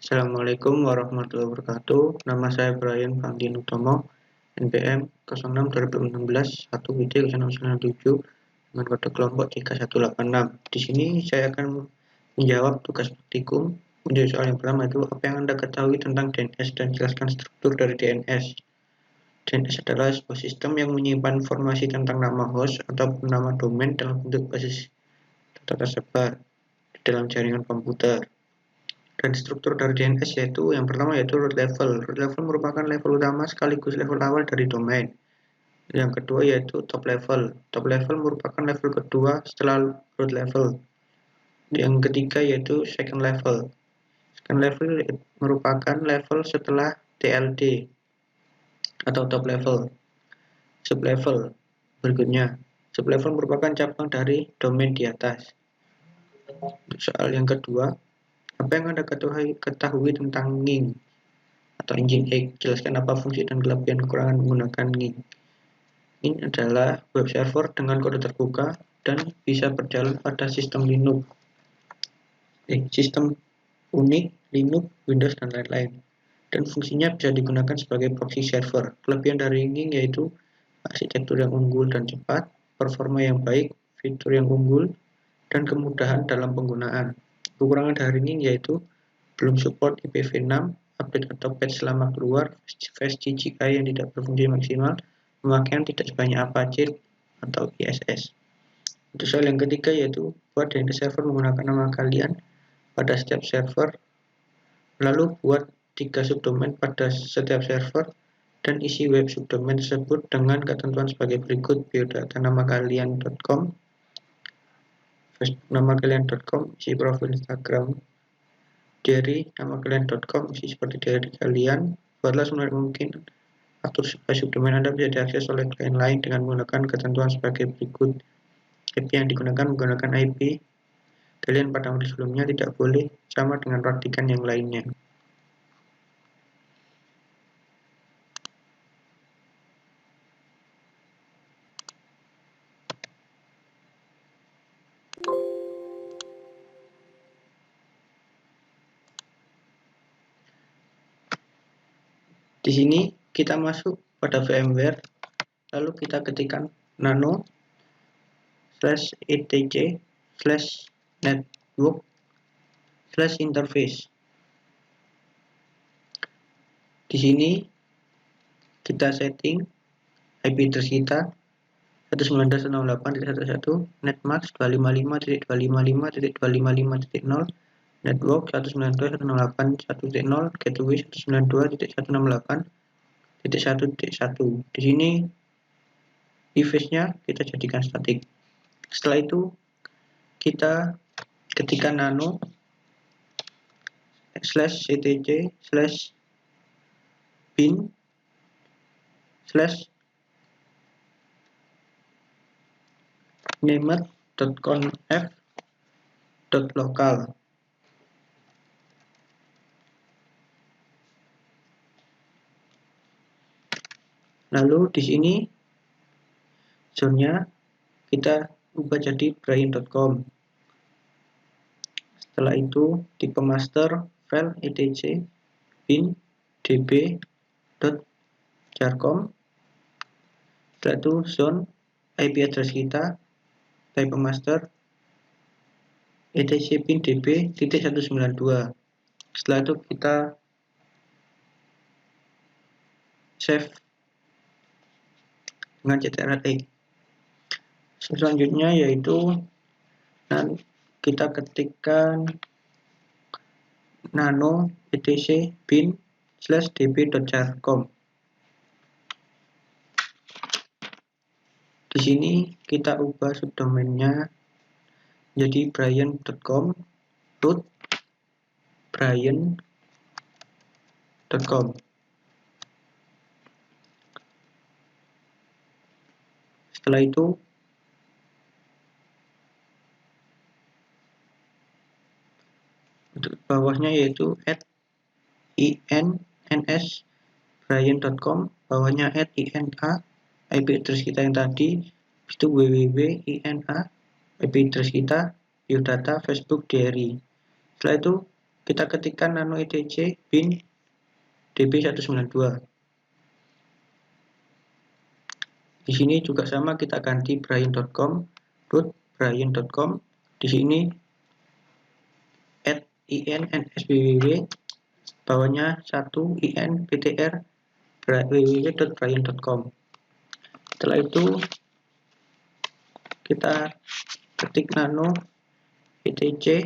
Assalamualaikum warahmatullahi wabarakatuh. Nama saya Brian Fangdin Utomo, NPM 06 2016 1WD 0697 dengan kode kelompok 3186. Di sini saya akan menjawab tugas praktikum. Untuk soal yang pertama itu, apa yang Anda ketahui tentang DNS dan jelaskan struktur dari DNS. DNS adalah sebuah sistem yang menyimpan informasi tentang nama host atau nama domain dalam bentuk basis data tersebar di dalam jaringan komputer. Dan struktur dari DNS yaitu yang pertama yaitu root level. Root level merupakan level utama sekaligus level awal dari domain. Yang kedua yaitu top level. Top level merupakan level kedua setelah root level. Yang ketiga yaitu second level. Second level merupakan level setelah TLD atau top level. Sublevel berikutnya. Sublevel merupakan cabang dari domain di atas. Soal yang kedua, apa yang Anda ketahui tentang NGIN atau Nginx? Jelaskan apa fungsi dan kelebihan kekurangan menggunakan NGIN. NGIN adalah web server dengan kode terbuka dan bisa berjalan pada sistem Linux, sistem Unix, Linux, Windows, dan lain-lain. Dan fungsinya bisa digunakan sebagai proxy server. Kelebihan dari NGIN yaitu arsitektur yang unggul dan cepat, performa yang baik, fitur yang unggul, dan kemudahan dalam penggunaan. Kekurangan dari NGIN yaitu belum support IPv6, update atau patch lama keluar, fast CGI yang tidak berfungsi maksimal, pemakaian tidak sebanyak Apache atau ISS. Untuk soal yang ketiga yaitu buat DNS server menggunakan nama kalian pada setiap server, lalu buat 3 subdomain pada setiap server, dan isi web subdomain tersebut dengan ketentuan sebagai berikut: biodata nama kalian.com, Facebook nama kalian.com, isi profil Instagram dari nama kalian.com, isi seperti dari kalian. Buatlah semudah mungkin atur supaya subdomain Anda bisa diakses oleh klien lain dengan menggunakan ketentuan sebagai berikut. IP yang digunakan menggunakan IP kalian pada modul sebelumnya tidak boleh sama dengan praktikan yang lainnya. Di sini kita masuk pada VMware, lalu kita ketikkan nano /etc/network/interface. Di sini kita setting IP address kita 192.168.1.1, netmask 255.255.255.0, network 192.168.1.0, gateway 192.168.1.1. Di sini device-nya kita jadikan static. Setelah itu kita ketikkan nano bin/bin/named.conf.local. Lalu di sini zone-nya kita ubah jadi brian.com. Setelah itu tipe master file etc bin db.jarcom. Setelah itu zone IP address kita, type master etc bin db.192. Setelah itu kita save dengan ctrl+. Selanjutnya yaitu kita ketikkan nano etc bin/db.jarcom. Di sini kita ubah subdomainnya jadi brian.com, root brian.com. Setelah itu untuk bawahnya yaitu @ins brian.com, bawahnya @ina IP address kita yang tadi, itu www.ina IP address kita, biodata, Facebook, diary. Setelah itu kita ketikkan nano etc bin db192. Di sini juga sama, kita ganti brian.com, root brian.com. Di sini @insbww, bawahnya 1 inptr www.brian.com. Setelah itu kita ketik nano etc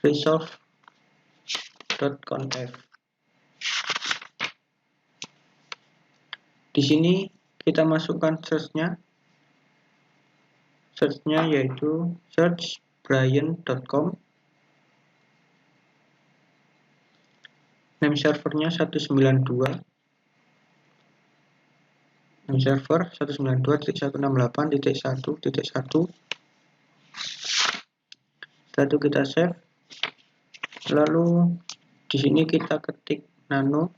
resolve.conf. Di sini kita masukkan search-nya yaitu search brian.com. Name servernya 192. Name server 192.168.1.1. Setelah itu kita save. Lalu di sini kita ketik nano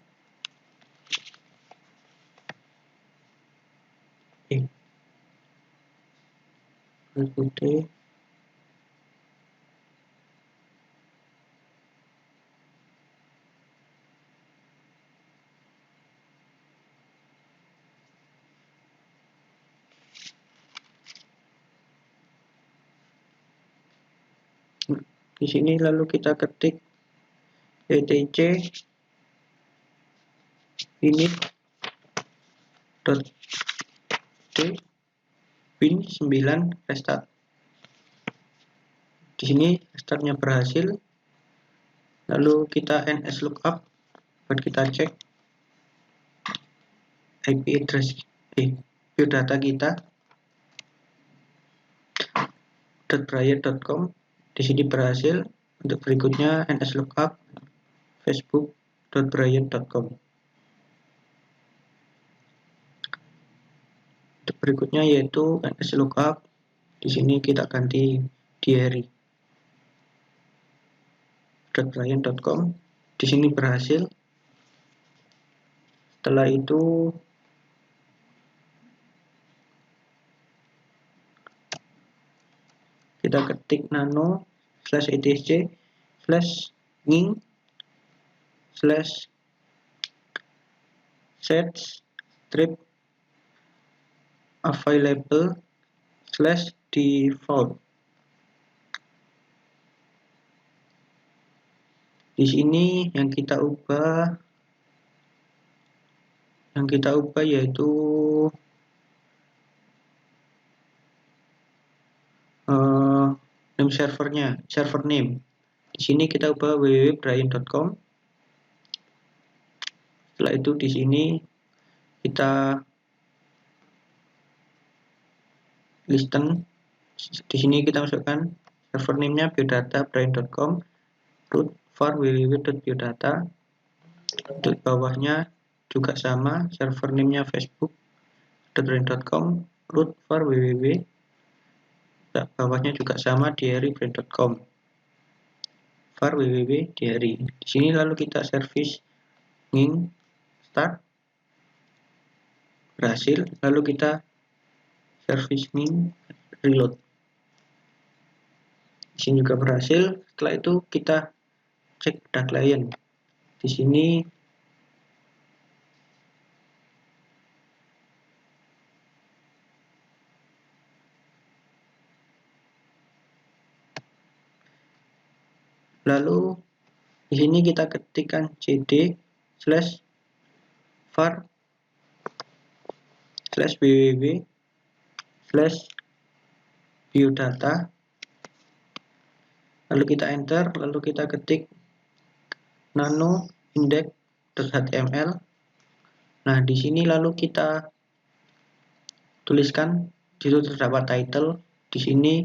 putih di sini, lalu kita ketik etc init.d bin 9 restart. Di sini restartnya berhasil. Lalu kita ns lookup buat kita cek IP address biodata kita .brian.com. Di sini berhasil. Untuk berikutnya ns lookup facebook.brian.com. Untuk berikutnya yaitu ns lookup. Di sini kita ganti diary .brian.com. Di sini berhasil. Setelah itu kita ketik nano /etc /ning /set strip available /default. Di sini yang kita ubah yaitu name servernya, server name. Di sini kita ubah www.brian.com. Setelah itu di sini kita listen. Di sini kita masukkan server name-nya biodata brian.com, root var www.biodata. Untuk bawahnya juga sama, server name-nya facebook.brian.com, root var www. Bawahnya juga sama, diary brian.com, var www diary. Di sini lalu kita service ning start, berhasil. Lalu kita service ning reload. Di sini juga berhasil. Setelah itu kita cek data klien. Di sini lalu di sini kita ketikkan cd/var /www/biodata. Lalu kita enter, lalu kita ketik nano index.html. Nah, di sini lalu kita tuliskan, di situ terdapat title. Di sini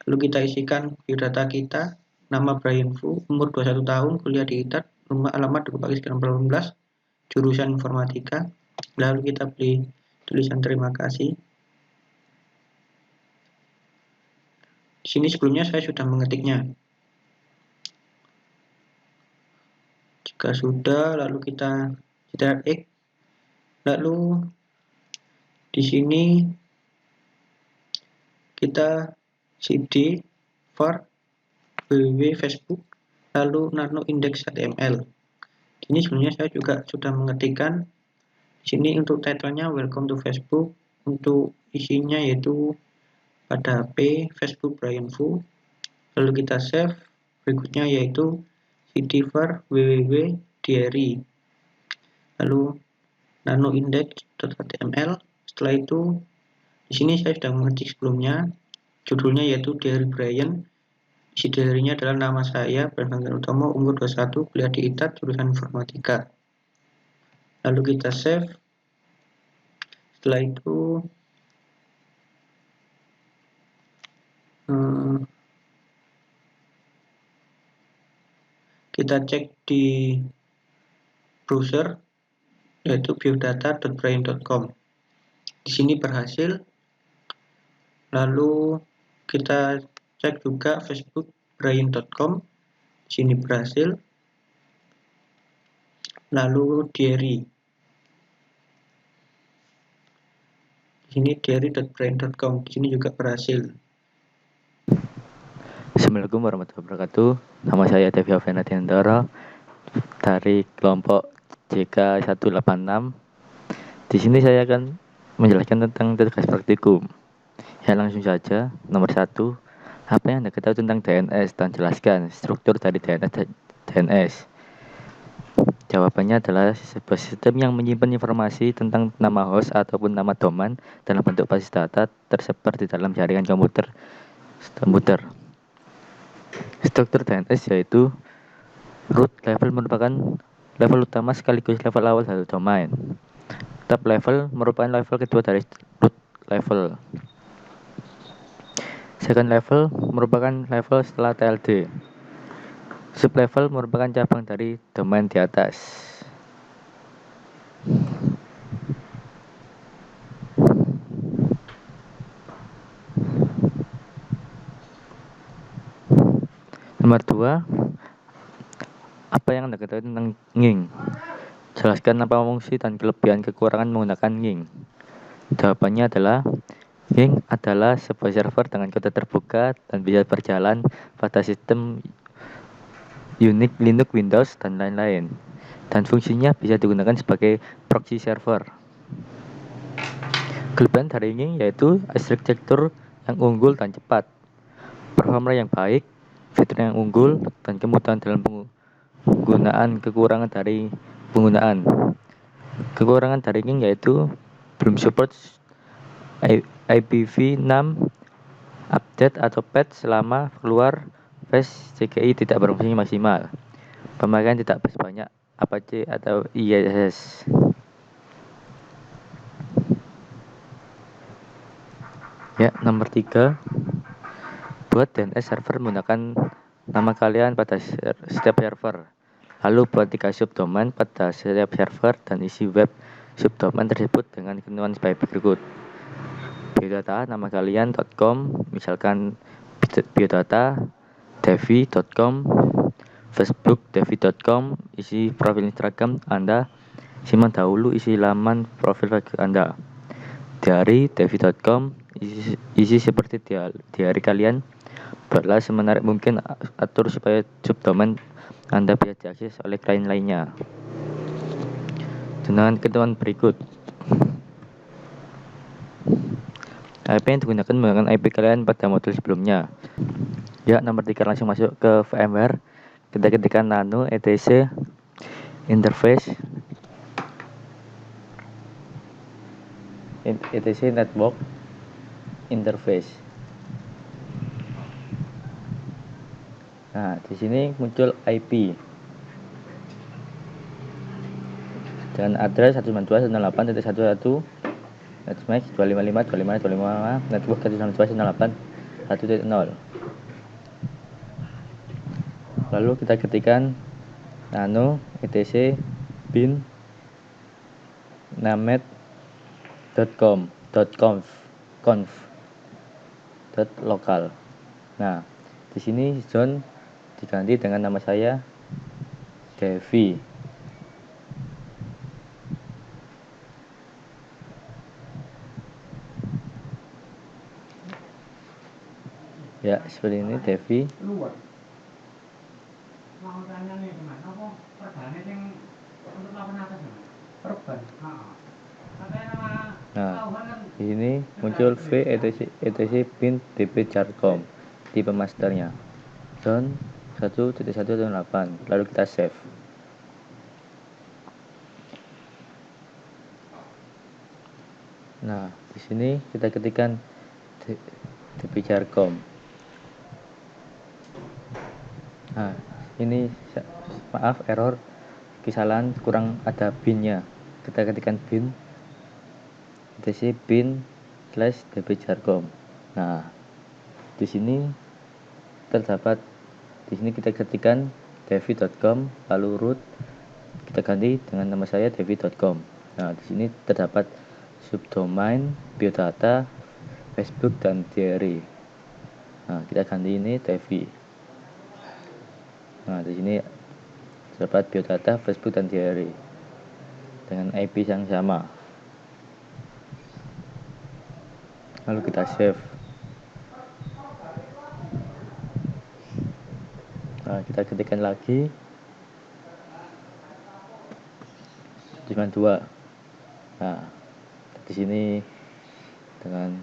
lalu kita isikan biodata kita, nama Brian Fu, umur 21 tahun, kuliah di ITAT, rumah alamat Dukuh Pakis 18, jurusan informatika. Lalu kita beri tulisan terima kasih. Di sini sebelumnya saya sudah mengetiknya. Jika sudah, lalu kita X. Lalu di sini kita cd var www Facebook lalu nano index.html. Ini sebenarnya saya juga sudah mengetikkan. Di sini untuk title-nya welcome to Facebook, untuk isinya yaitu pada HP Facebook Brian Fu. Lalu kita save. Berikutnya yaitu cd var www diary. Lalu nano index.html. Setelah itu di sini saya sudah mengetik sebelumnya. Judulnya yaitu Diary Brian. Isi diary-nya adalah nama saya, Brian Franklin Utomo, umur 21, kuliah di ITAT, jurusan informatika. Lalu kita save. Setelah itu kita cek di browser yaitu biodata.brian.com. Di sini berhasil. Lalu kita cek juga Facebook brian.com. Di sini berhasil. Lalu diary. Di sini diary.brian.com. Di sini juga berhasil. Assalamualaikum warahmatullahi wabarakatuh. Nama saya Devi Avenadiantara dari kelompok JK 186. Di sini saya akan menjelaskan tentang tugas praktikum. Ya, langsung saja. Nomor 1, apa yang Anda ketahui tentang DNS dan jelaskan struktur dari DNS. Jawabannya adalah sebuah sistem yang menyimpan informasi tentang nama host ataupun nama domain dalam bentuk basis data tersebar di dalam jaringan komputer. Struktur DNS yaitu root level merupakan level utama sekaligus level awal satu domain. Top level merupakan level kedua dari root level. Second level merupakan level setelah TLD. Sublevel merupakan cabang dari domain di atas. Nomor 2, apa yang Anda ketahui tentang NGINX? Jelaskan apa fungsi dan kelebihan kekurangan menggunakan NGINX. Jawabannya adalah NGINX adalah sebuah server dengan kode terbuka dan bisa berjalan pada sistem Unix, Linux, Windows, dan lain-lain. Dan fungsinya bisa digunakan sebagai proxy server. Kelebihan dari NGINX yaitu arsitektur yang unggul dan cepat, performa yang baik, fitur yang unggul, dan kemudahan dalam penggunaan. Kekurangan dari penggunaan. Kekurangan dari NGINX yaitu belum support IPv6 update atau patch selama keluar patch CGI tidak berfungsi maksimal. Pemakaian tidak sebanyak Apache atau IIS. Ya, nomor 3. Buat DNS server menggunakan nama kalian pada setiap server. Lalu buat 3 subdomain pada setiap server dan isi web subdomain tersebut dengan ketentuan sebagai berikut. Biodata nama kalian .com, misalkan biodata devi.com, Facebook devi.com, isi profil Instagram Anda, simak dahulu isi laman profil Facebook Anda. Diary devi.com, isi seperti diary kalian. Buatlah semenarik mungkin, atur supaya subdomain Anda bisa diakses oleh klien lainnya dengan ketentuan berikut. IP yang digunakan menggunakan IP kalian pada modul sebelumnya. Ya, nomor 3 langsung masuk ke VMware. Kita ketikkan nano etc interface etc network interface. Nah, di sini muncul IP dengan address 192.168.1.1 netmax 255.255.255 network 192.168.1.0. Lalu kita ketikkan nano etc bin named.com.conf.local. Nah, di sini zone diganti dengan nama saya Devi. Ya, seperti ini Devi. Nah, di sini muncul v etc pin dp charcom tipe masternya zone 1.1.8. Lalu kita save. Nah, di sini kita ketikkan dp charcom. Nah, ini maaf error, kesalahan, kurang ada binnya. Kita ketikkan bin etc bin / dp charcom. Nah, di sini terdapat, di sini kita ketikkan devi.com, lalu root kita ganti dengan nama saya devi.com. Nah, di sini terdapat subdomain, biodata, Facebook dan diary. Nah, kita ganti ini Devi. Nah, di sini terdapat biodata, Facebook dan diary dengan IP yang sama. Lalu kita save. Nah, kita ketikkan lagi cuma 2. Nah, di sini dengan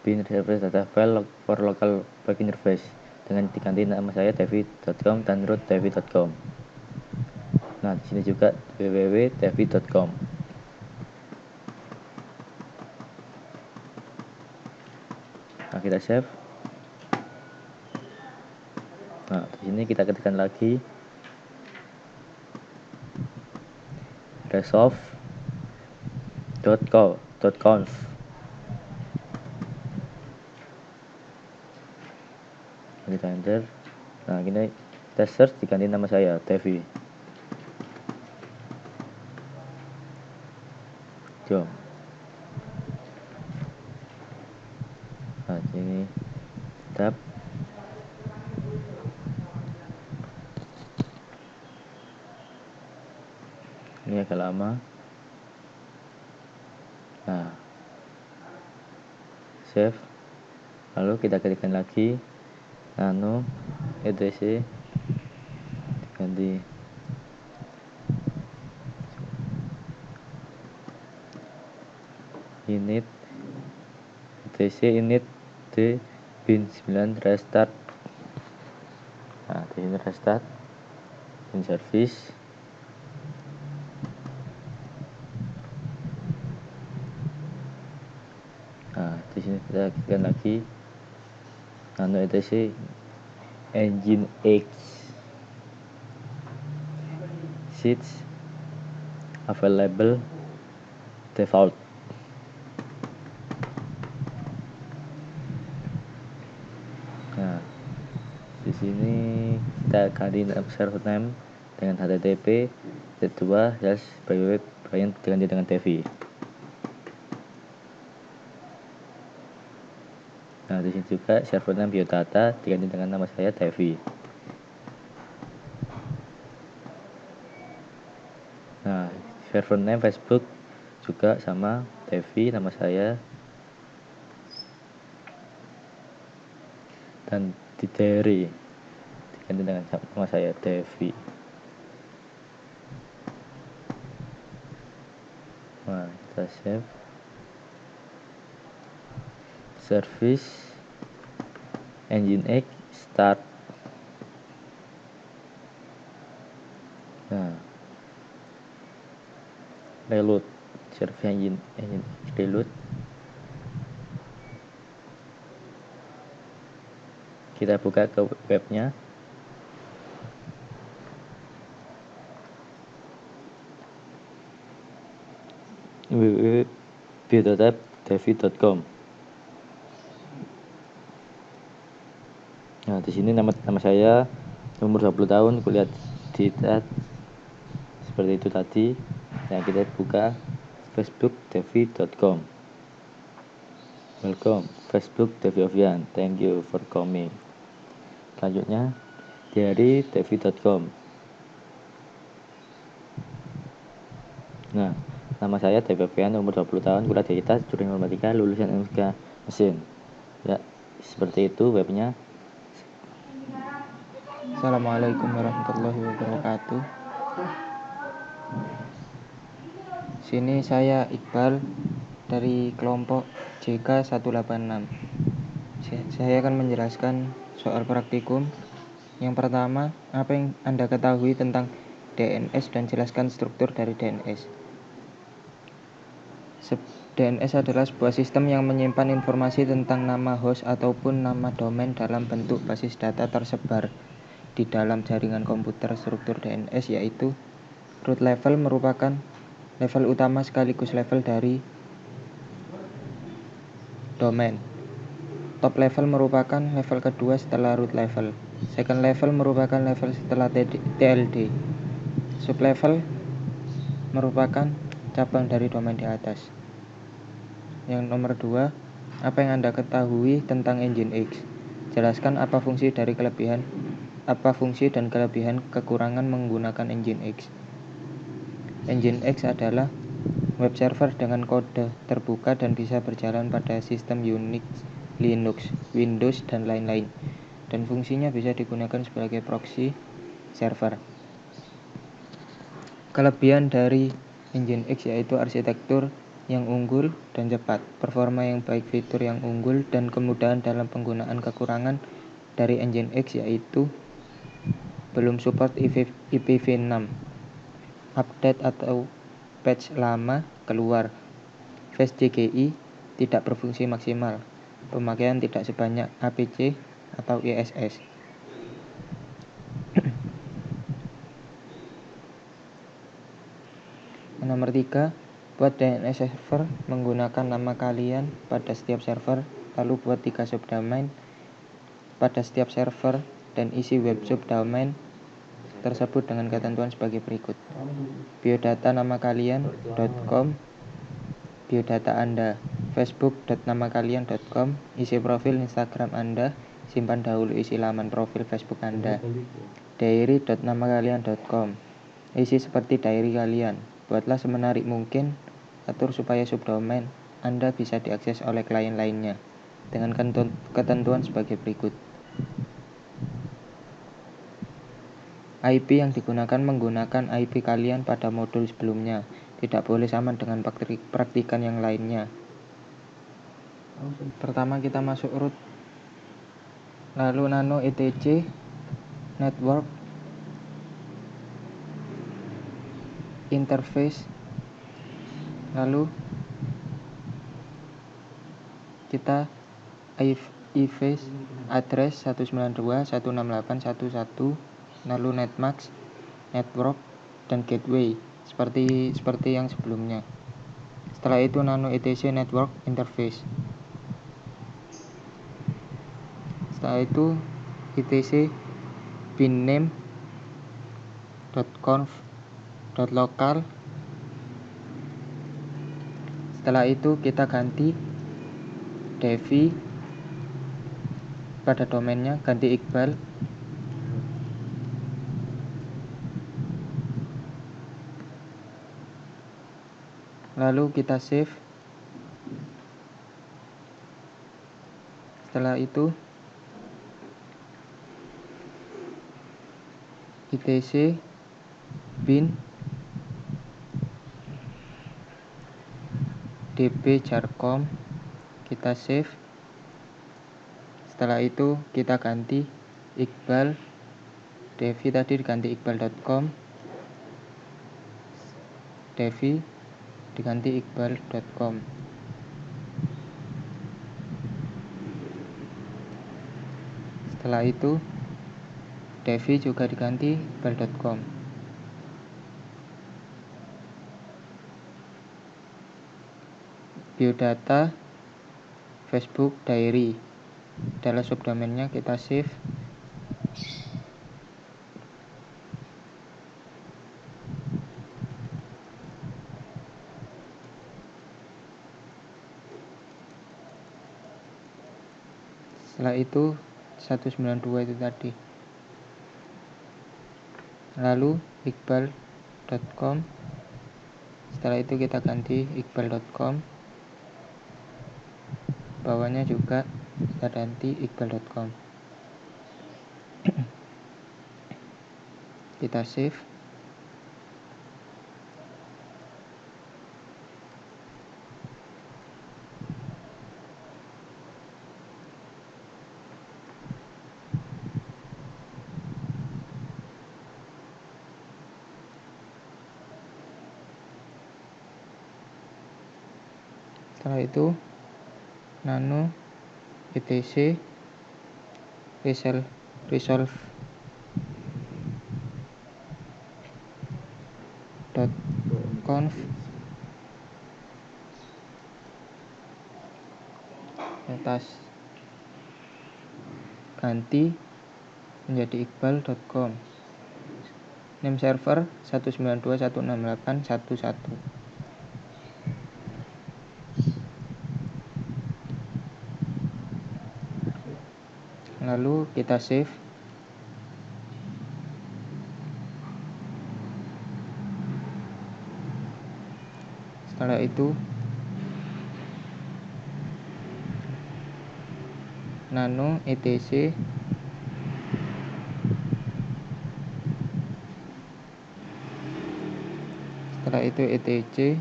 bin reference data file for local web interface dengan diganti nama saya devi.com dan root devi.com. Nah, di sini juga www.devi.com. Nah, kita save. Nah, di sini kita ketikkan lagi resolve.conf. Kita enter. Nah, kita search diganti nama saya Devi. Jom. Nah, ini tab. Ini agak lama. Nah, save. Lalu kita ketikkan lagi nano etc diganti init etc init d bin 9 restart. Nah, di sini restart bin service. Nah, di sini kita ketikkan lagi nano etc engine X seats available default. Nah, di sini kita ganti server name dengan http //Brian diganti dengan Devi. Nah, di sini juga server name biodata diganti dengan nama saya Devi. Nah, server name Facebook juga sama Devi, nama saya. Dan di diary diganti dengan nama saya Devi. Nah, kita save. Service engine X start. Nah, reload service engine reload. Kita buka ke webnya. www.devi.com. Nah, di sini nama saya, umur 20 tahun, kuliah di TED. Seperti itu tadi. Nah, kita buka Facebook devi.com. Welcome Facebook Devi Ovian. Thank you for coming. Selanjutnya dari devi.com. Nah, nama saya Devi Ovian, umur 20 tahun, kuliah di TED, jurusan informatika, lulusan MK mesin. Ya, seperti itu webnya. Assalamualaikum warahmatullahi wabarakatuh. Sini saya Iqbal dari kelompok JK 186. Saya akan menjelaskan soal praktikum. Yang pertama, apa yang Anda ketahui tentang DNS dan jelaskan struktur dari DNS. DNS adalah sebuah sistem yang menyimpan informasi tentang nama host ataupun nama domain dalam bentuk basis data tersebar di dalam jaringan komputer. Struktur DNS yaitu root level merupakan level utama sekaligus level dari domain. Top level merupakan level kedua setelah root level. Second level merupakan level setelah TLD. Sublevel merupakan cabang dari domain di atas. Yang nomor 2, apa yang Anda ketahui tentang Nginx? Jelaskan apa fungsi dan kelebihan kekurangan menggunakan Nginx. Nginx adalah web server dengan kode terbuka dan bisa berjalan pada sistem Unix, Linux, Windows, dan lain-lain. Dan fungsinya bisa digunakan sebagai proxy server. Kelebihan dari Nginx yaitu arsitektur yang unggul dan cepat, performa yang baik, fitur yang unggul, dan kemudahan dalam penggunaan. Kekurangan dari Nginx yaitu belum support IPv6, update atau patch lama keluar, fast CGI tidak berfungsi maksimal, pemakaian tidak sebanyak APC atau ISS. Nomor 3, buat DNS server menggunakan nama kalian pada setiap server, lalu buat 3 subdomain pada setiap server dan isi web subdomain tersebut dengan ketentuan sebagai berikut. Biodata nama kalian.com, biodata Anda, facebook.namakalian.com, isi profil Instagram Anda, simpan dahulu isi laman profil Facebook Anda. diary.namakalian.com, isi seperti diary kalian. Buatlah semenarik mungkin, atur supaya subdomain Anda bisa diakses oleh klien lainnya dengan ketentuan sebagai berikut. IP yang digunakan menggunakan IP kalian pada modul sebelumnya, tidak boleh sama dengan praktikan yang lainnya. Pertama kita masuk root, lalu nano etc network interface, lalu kita IP address 192.168.1.1, lalu netmask, network, dan gateway seperti yang sebelumnya. Setelah itu nano etc network interface. Setelah itu etc binname.conf.local. Setelah itu kita ganti Devi pada domainnya, ganti Iqbal. Lalu kita save. Setelah itu etc bin db jarcom, kita save. Setelah itu kita ganti Iqbal, Devi tadi diganti iqbal.com, Devi diganti iqbal.com. Setelah itu Devi juga diganti iqbal.com. Biodata Facebook diary adalah subdomainnya, kita save. Setelah itu 192 itu tadi. Lalu iqbal.com. Setelah itu kita ganti iqbal.com. Bawahnya juga kita ganti iqbal.com. kita save. Setelah itu nano etc resolve .conf atas ganti menjadi iqbal.com. Name server 192.168.1.1. Lalu kita save. Setelah itu nano etc setelah itu etc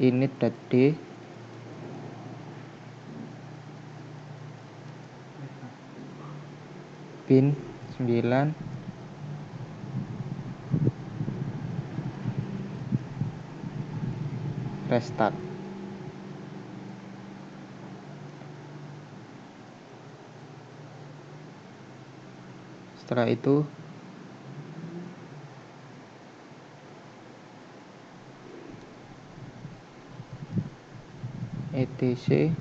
init.d bin 9 restart. Setelah itu etc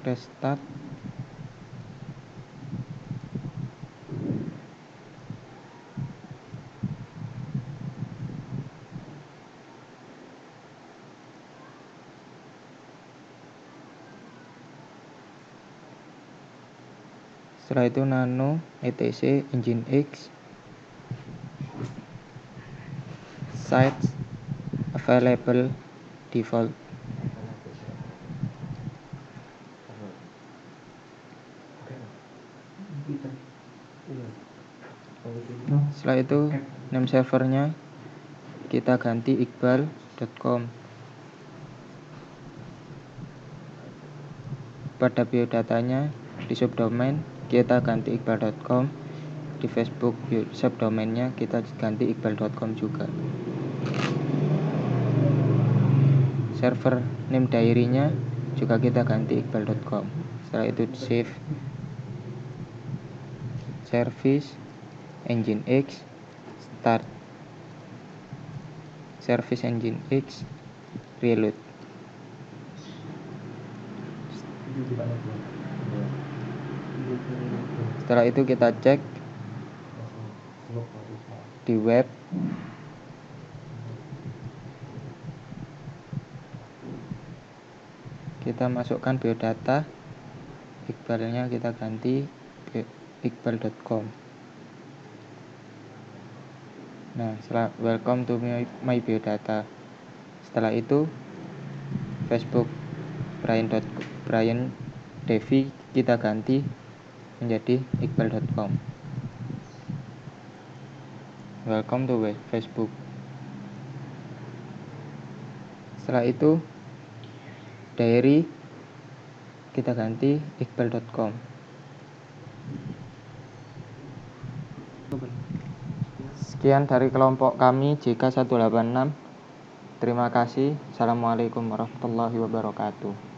restart. Setelah itu nano etc nginx sites available default. Setelah itu name servernya kita ganti iqbal.com. Pada biodatanya di subdomain kita ganti iqbal.com. Di Facebook subdomainnya kita ganti iqbal.com juga. Server name diary-nya juga kita ganti iqbal.com. Setelah itu save. Service nginx start. Service nginx reload. Setelah itu kita cek di web. Kita masukkan biodata, iqbalnya kita ganti iqbal.com. Nah, setelah welcome to my biodata. Setelah itu Facebook Brian Devi kita ganti menjadi iqbal.com. Welcome to Facebook. Setelah itu diary kita ganti iqbal.com. Sekian dari kelompok kami JK186. Terima kasih. Assalamualaikum warahmatullahi wabarakatuh.